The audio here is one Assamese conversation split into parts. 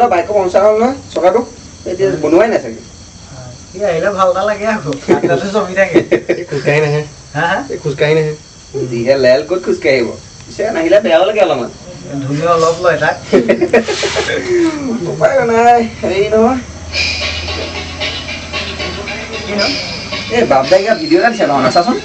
নহয় বাইকৰ পঞ্চাৰ হ'ল নহয় চকাটো এতিয়া বনোৱাই নাই চাগে কি আহিলে ভাল এটা লাগে আকৌ আগতে জমি থাকে খোজকাঢ়ি নাহে হা খোজকাঢ়ি নাহে যিহে লেল ক'ত খোজকাঢ়িব পিছে নাহিলে বেয়াও লাগে অলপমান ধুনীয়া অলপ লয় তাক উপায় নাই হেৰি নহয় এই বাপদাই কিবা ভিডিঅ' এটা দিছে ভাওনা চাচোন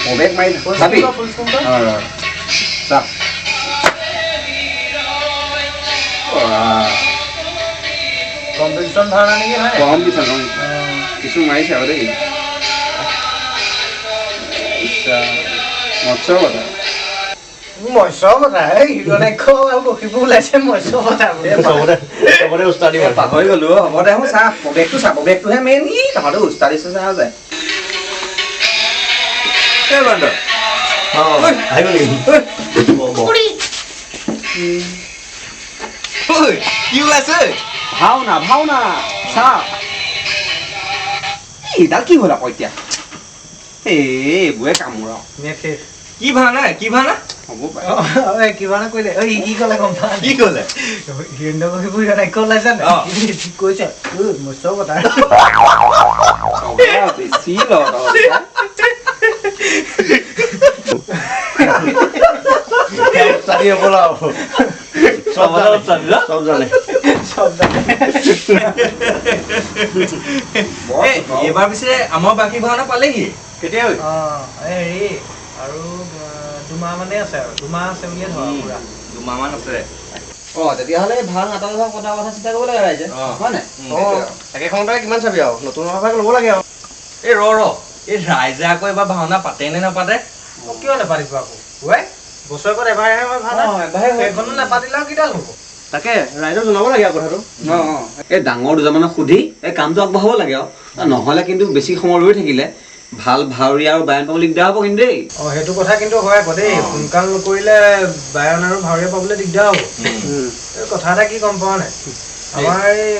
প্ৰৱেশ মাৰি চাবি চাপ কম্পিটিশ্যন ভাওনা নেকি হয় কম্পিটিশ্যন কিছু মাৰিছে আৰু দেই মৎস্য কথা মৎস্য কথা এই হিৰণাক্ষ আৰু বসিব ওলাইছে মৎস্য কথা চবতে উস্তাদি পাহৰি গলো হ'ব দে চা প্ৰৱেশটোহে মেইন ই তহঁতে উস্তাদি চা যায় আহিব নেকি কি ওলাইছে ভাওনা ভাওনা চা এইডাল কি হ'ল আকৌ এতিয়া এইবোৰে কামোৰা কি ভাওনা কি ভাওনা হ'ব পাৰে কি ভাওনা কৰিলে ঐ কি ক'লে গম পা কি ক'লে হিৰণ্যকশিপু হিৰণাক্ষ ওলাইছে নে কৈছে মৎস্য কথা বেছি উস্তাদি হ'ব চব জানে এইবাৰ পিছে আমাৰ বাকী ভাওনা পালেহি কেতিয়া হ'ল হেৰি আৰু 2 মাহ মানে আছে আৰু 2 মাহ আছে বুলিয়ে ধৰা পুৰা 2 মাহমান আছে তেতিয়াহ'লে ভাল নাটক কথা চিন্তা কৰিব লাগে ৰাইজে হয় নাই একেখনতে কিমান চাবি আৰু নতুন ভাষাক ল'ব লাগে আৰু এই এই ৰাইজে আকৌ এইবাৰ ভাওনা পাতে নে নাপাতে কিয় নাপাতিব আকৌ ঐ বছৰেকত এবাৰহে হয় ভাওনা সেইখনো নাপাতিলে আৰু কিডাল হ'ব তাকে ৰাইজক জনাব লাগে আৰু কথাটো এই ডাঙৰ দুজনমানক সুধি এই কামটো আগবঢ়াব লাগে আৰু নহ'লে কিন্তু বেছি সময় ৰৈ থাকিলে ভাল ভাৱৰীয়া আৰু বায়ন পাবলৈ দিগদাৰ হ'ব কিন্তু দেই সেইটো কথা কিন্তু হয় আকৌ দেই সোনকাল নকৰিলে বায়ন আৰু ভাৱৰীয়া পাবলৈ দিগদাৰ হ'ব কথা এটা কি গম পোৱা নাই আমাৰ এই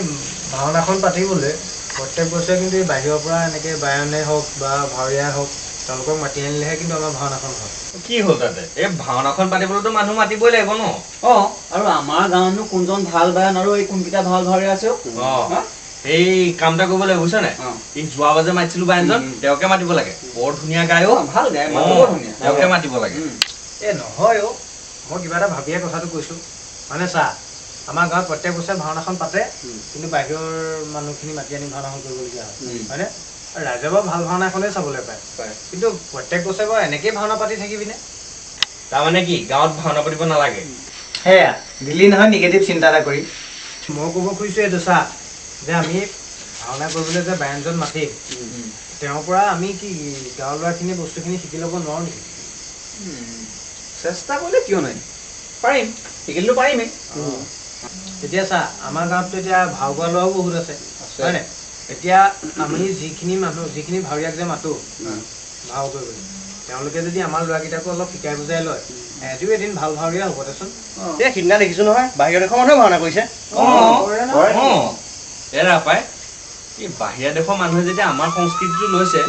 ভাওনাখন পাতিবলৈ প্ৰত্যেক বছৰে কিন্তু বাহিৰৰ পৰা এনেকৈ বায়নে হওক বা ভাৱৰীয়াই হওক তেওঁলোকক মাতি আনিলেহে কিন্তু আমাৰ ভাওনাখন হয় কি হ'ল তাতে এই ভাওনাখন পাতিবলৈতো মানুহ মাতিবই লাগিব ন আৰু আমাৰ গাঁৱতনো কোনজন ভাল বায়ন আৰু এই কোনকেইটা ভাল ভাৱৰীয়া আছে এই কাম এটা কৰিব লাগিব বুজিছ নাই এই যোৱা বাজে মাতিছিলো বায়নজন তেওঁকে মাতিব লাগে বৰ ধুনীয়া গায় ভাল গায় তেওঁকে মাতিব লাগে নহয় মই কিবা এটা ভাবিয়ে কথাটো কৈছোঁ মানে চা আমাৰ গাঁৱত প্ৰত্যেক বছৰে ভাওনাখন পাতে কিন্তু বাহিৰৰ মানুহখিনি মাতি আনি ভাওনাখন কৰিবলগীয়া হয় হয়নে ৰাইজে বাৰু ভাল ভাওনা এখনেই চাবলৈ পায় কিন্তু প্ৰত্যেক বছৰে বাৰু এনেকেই ভাওনা পাতি থাকিবিনে তাৰমানে কি গাঁৱত ভাওনা পাতিব নালাগে সেয়া দিলি নহয় নিগেটিভ চিন্তা এটা কৰি মই ক'ব খুজিছোঁ এইটো চা যে আমি ভাওনা কৰিবলৈ যে বায়নজন মাতিম তেওঁৰ পৰা আমি কি গাঁৱৰ ল'ৰাখিনি বস্তুখিনি শিকি ল'ব নোৱাৰোঁ নেকি চেষ্টা কৰিলে কিয় নাই পাৰিম শিকিলেতো পাৰিমেই এতিয়া চা আমাৰ গাঁৱততো এতিয়া ভাও গোৱা ল'ৰাও বহুত আছে হয়নে এতিয়া আমি যিখিনি ভাৱৰীয়াক যে মাতোঁ ভাও কৰিবলৈ তেওঁলোকে যদি আমাৰ ল'ৰাকেইটাকো অলপ শিকাই বুজাই লয় এদিও এদিন ভাল ভাৱৰীয়া হ'ব দেচোন এই সিদিনা দেখিছোঁ নহয় বাহিৰৰ দেশৰ মানুহে ভাওনা কৰিছে এৰা পায় এই বাহিৰা দেশৰ মানুহে যেতিয়া আমাৰ সংস্কৃতিটো লৈছে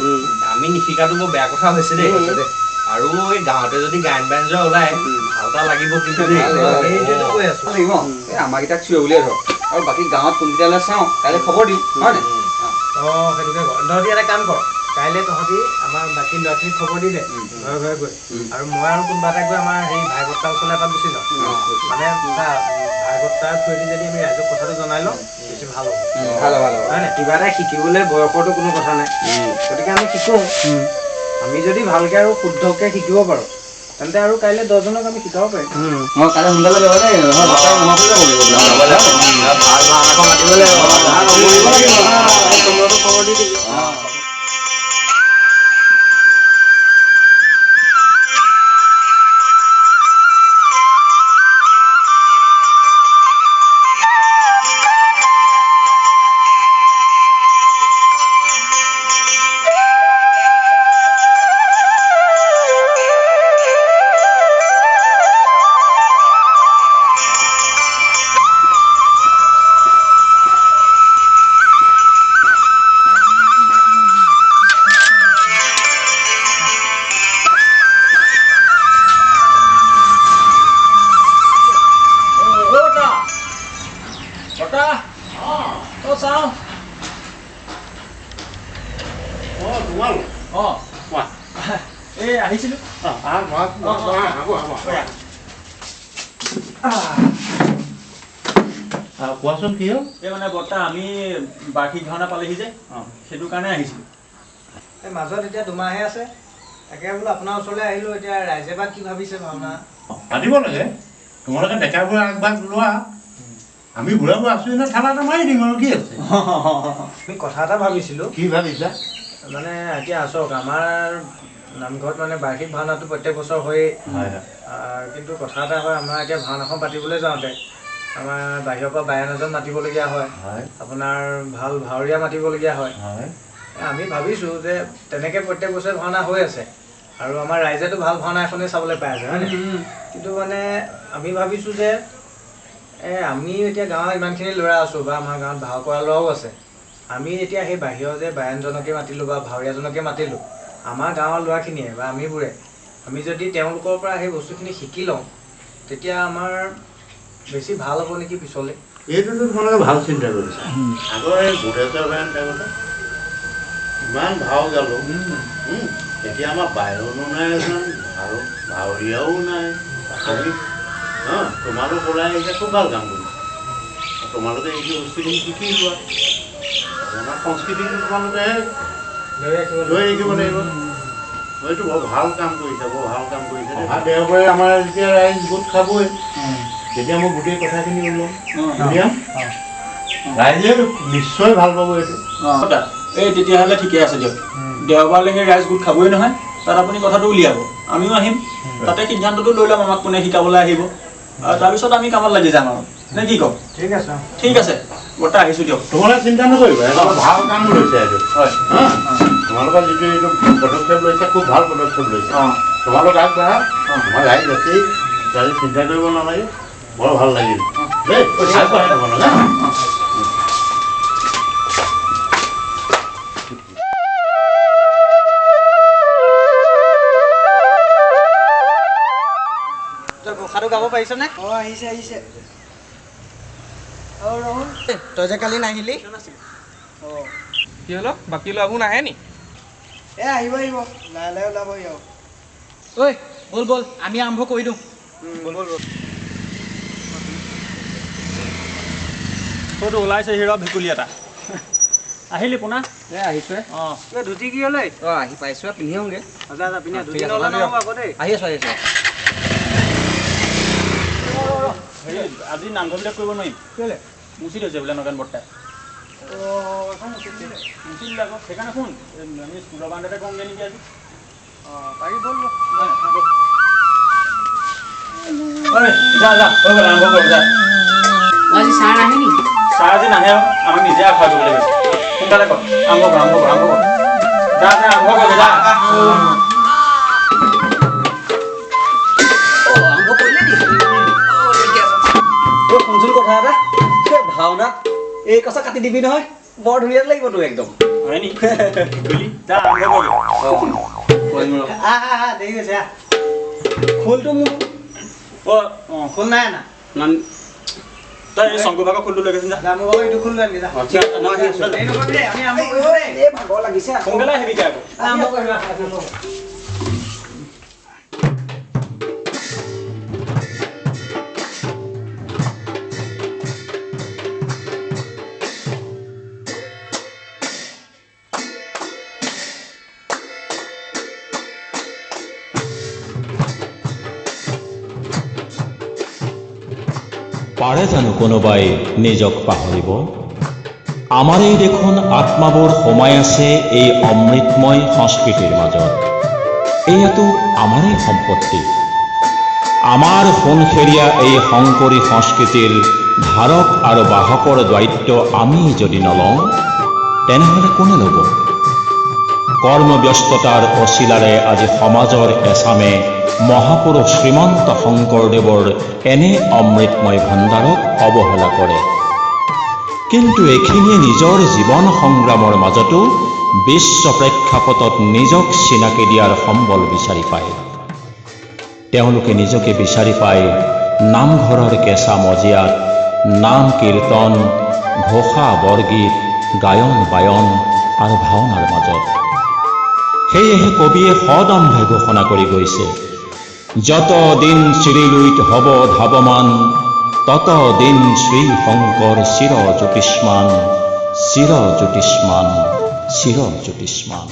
আমি নিশিকাটো বৰ বেয়া কথা হৈছে দেই আৰু এই গাঁৱতে যদি গায়ন বায়ন ওলাই ভাল এটা লাগিব কিন্তু সেইটোতো কৈ আছোঁ আমাৰকেইটাক চিঞৰ বুলিয়ে ধৰ আৰু বাকী গাঁৱত কোনকেইটালৈ চাওঁ কাইলৈ খবৰ দিম হয় নাই সেইটোকে কৰ তহঁতি এটা কাম কৰ কাইলৈ তহঁতি আমাৰ বাকী ল'ৰাখিনিক খবৰ দি দে ঘৰে ঘৰে গৈ আৰু মই আৰু কোনোবা এটা গৈ আমাৰ সেই ভাই বৰ্তাৰ ওচৰলৈ এপাক গুচি যাওঁ মানে ভাই বৰ্তাৰ থ্ৰুৱেদি যদি আমি ৰাইজক কথাটো জনাই লওঁ বেছি ভাল হ'ব হয় নাই কিবা এটা শিকিবলৈ বয়সৰতো কোনো কথা নাই গতিকে আমি শিকোঁ আমি যদি ভালকৈ আৰু শুদ্ধকৈ শিকিব পাৰোঁ তেন্তে আৰু কাইলৈ 10জনক আমি শিকাব পাৰিম মই কাইলৈ সোনকালে যাব দেই ভাল ভাওনাখন মাতিব লাগিব খবৰ দি দিবি আহিছিলোঁ কোৱাচোন কি হ'ল? এই মানে বৰ্তা আমি বাৰ্ষিক ভাওনা পালেহি যে সেইটো কাৰণে আহিছিলোঁ। এই মাজত এতিয়া দুমাহে আছে, তাকে বোলো আপোনাৰ ওচৰলৈ আহিলোঁ। এতিয়া ৰাইজে বা কি ভাবিছে ভাওনা পাতিব লাগে, তোমালোকে ডেকা বুঢ়া আগভাগ লোৱা, আমি বুঢ়া বুঢ়া আছোঁ নহয়, ঠাণ্ডা এটা মাৰি দিম আৰু কি আছে। আমি কথা এটা ভাবিছিলোঁ, কি ভাবিছা? মানে এতিয়া আছক আমাৰ নামঘৰত মানে বাৰ্ষিক ভাওনাটো প্ৰত্যেক বছৰ হয়েই, কিন্তু কথা এটা হয়, আমাৰ এতিয়া ভাওনাখন পাতিবলৈ যাওঁতে আমাৰ বাহিৰৰ পৰা বায়ন এজন মাতিবলগীয়া হয়, আপোনাৰ ভাল ভাৱৰীয়া মাতিবলগীয়া হয়। আমি ভাবিছোঁ যে তেনেকৈ প্ৰত্যেক বছৰে ভাওনা হৈ আছে আৰু আমাৰ ৰাইজেতো ভাল ভাওনা এখনেই চাবলৈ পাই আছে, হয়নে? কিন্তু মানে আমি ভাবিছোঁ যে আমি এতিয়া গাঁৱৰ ইমানখিনি ল'ৰা আছোঁ বা আমাৰ গাঁৱত ভাও কৰা ল'ৰাও আছে, আমি এতিয়া সেই বাহিৰৰ যে বায়নজনকে মাতিলোঁ বা ভাৱৰীয়াজনকে মাতিলোঁ, আমাৰ গাঁৱৰ ল'ৰাখিনিয়ে বা আমিবোৰে আমি যদি তেওঁলোকৰ পৰা সেই বস্তুখিনি শিকি লওঁ, তেতিয়া আমাৰ বেছি ভাল হ'ব নেকি পিছলৈ। এইটোতো তোমালোকে ভাল চিন্তা কৰিছা। আগৰ এই বুঢ়েশ্বৰ বায়ন থাকোঁতে ইমান ভাও গালোঁ, এতিয়া আমাৰ বায়নো নাই, এজন আৰু ভাৱৰীয়াও নাই। আমি তোমালোক ওলাই আহিছে, খুব ভাল কাম কৰিছা। তোমালোকে এইটো বস্তুখিনি শিকি লোৱা, আমাৰ সংস্কৃতিটো তোমালোকে লৈ ৰাখিব লাগিব। এইটো বৰ ভাল কাম কৰিছে, বৰ ভাল কাম কৰিছে। অহা দেওবাৰে আমাৰ যেতিয়া ৰাইজ গোট খাবই, তেতিয়া মই গোটেই কথাখিনি উলিয়াম, ৰাইজে নিশ্চয় ভাল পাব এইটো। এই তেতিয়াহ'লে ঠিকে আছে দিয়ক, দেওবাৰলৈ সেই ৰাইজ গোট খাবই নহয়, তাত আপুনি কথাটো উলিয়াব, আমিও আহিম, তাতে সিদ্ধান্তটো লৈ ল'ম আমাক কোনে শিকাবলৈ আহিব, আৰু তাৰপিছত আমি কামত লাগি যাম আৰু, নে কি কওঁ? ঠিক আছে, ঠিক আছে বৰ্তা, আহিছোঁ দিয়ক। তোমালোকে চিন্তা নকৰিবা, এটা ভাল কাম লৈছে এইটো। হয়, তোমালোকে যিটো এইটো পদক্ষেপ লৈছে, খুব ভাল পদক্ষেপ লৈছে। তোমালোক আগবাঢ়া, আমাৰ ৰাইজ আছেই, চিন্তা কৰিব নালাগে, বৰ ভাল লাগিল দেই, আগবাঢ়া তোমালোকে। ঘোষাটো গাব পাৰিছনে? আহিছে আহিছে। তই যে কালি নাহিলি? কি হ'ল বাকী ল'ৰাবোৰ নাহে নি? আহিব আহিব, লাহে লাহে ওলাবহি আৰু। ঐ ব'ল ব'ল, আমি আৰম্ভ কৰি দিওঁ। তইতো ওলাইছে হিৰ' ভেকুলী এটা। আহিলি পোনা? আহিছোঁ। ধুতি কি হ'লে? আহি পাইছোঁ, পিন্ধিওঁগৈ। যা যা পিন্ধা, ধুতি নহ'লে নহ'ব আকৌ দেই। আহি আছোঁ, আহি আছোঁ। হেৰি আজি নামঘৰবিলাক কৰিব নোৱাৰিম। কেলে? মুচি থৈছে বোলে নগেন বৰ্তাই। মুচিল আকৌ, সেইকাৰণে শুন, আমি স্কুলৰ বান্ধতে কমগৈ নেকি আজি। পাৰি ব'ল। যা যা, হৈ গ'ল, আৰম্ভ কৰোঁ যা। আজি চাহ নাহে নি? চাহ আজি নাহে আৰু, আমাক নিজে আখৰা কৰিব লাগিব। সোনকালে কৰ, আৰম্ভ কৰ, আৰম্ভ কৰ, আৰম্ভ কৰ। যা যা, আৰম্ভ কৰ যা। শুনচোন কথা এটা, ভাওনাত এই কথা কাটি দিবি নহয়, বৰ ধুনীয়া লাগিব তোৰ একদম। হয় নি? ভেকুলী, যা আৰম্ভ কৰিবি। দেৰি হৈছে আহ। খোলটো মোক খোল নাই না? তই এই শংকৰ ভাগৰ খোলটো লৈ গৈছিল যা। মোৰ ভাগৰ এইটো খোল লৈ আনিবি যা। মই আহি আছো। দেৰি নকৰিবি দেই, আমি আৰম্ভ কৰিছোঁ দেই। এই ভাগৰ লাগিছে আকৌ। সোনকালে আহিবি আকৌ। আৰম্ভ কৰিবা। পাৰে জানো কোনোবাই নিজক পাহৰিব? আমাৰেই দেখোন আত্মাবোৰ সোমাই আছে এই অমৃতময় সংস্কৃতিৰ মাজত। এইটো আমাৰেই সম্পত্তি। আমাৰ সোণসেৰীয়া এই শংকৰী সংস্কৃতিৰ ধাৰক আৰু বাহকৰ দায়িত্ব আমি যদি নলওঁ, তেনেহ'লে কোনে ল'ব? কৰ্মব্যস্ততাৰ অচিলাৰে আজি সমাজৰ এচামে মহাপুৰুষ শ্ৰীমন্ত শংকৰদেৱৰ এনে অমৃতময় ভণ্ডাৰক অৱহেলা কৰে। কিন্তু এইখিনিয়ে নিজৰ জীৱন সংগ্ৰামৰ মাজতো বিশ্ব প্ৰেক্ষাপটত নিজক চিনাকি দিয়াৰ সম্বল বিচাৰি পায়। তেওঁলোকে নিজকে বিচাৰি পায় নামঘৰৰ কেঁচা মজিয়াত, নাম কীৰ্তন, ঘোষা বৰগীত, গায়ন বায়ন আৰু ভাওনাৰ মাজত। সেয়েহে কবিয়ে সদম্ভে ঘোষণা কৰি গৈছে, যত দিন শ্ৰীলুইত হ'ব ধাৱমান, তত দিন শ্ৰী শংকৰ চিৰ জ্যোতিষ্মান, চিৰ জ্যোতিষ্মান, চিৰ জ্যোতিষ্মান।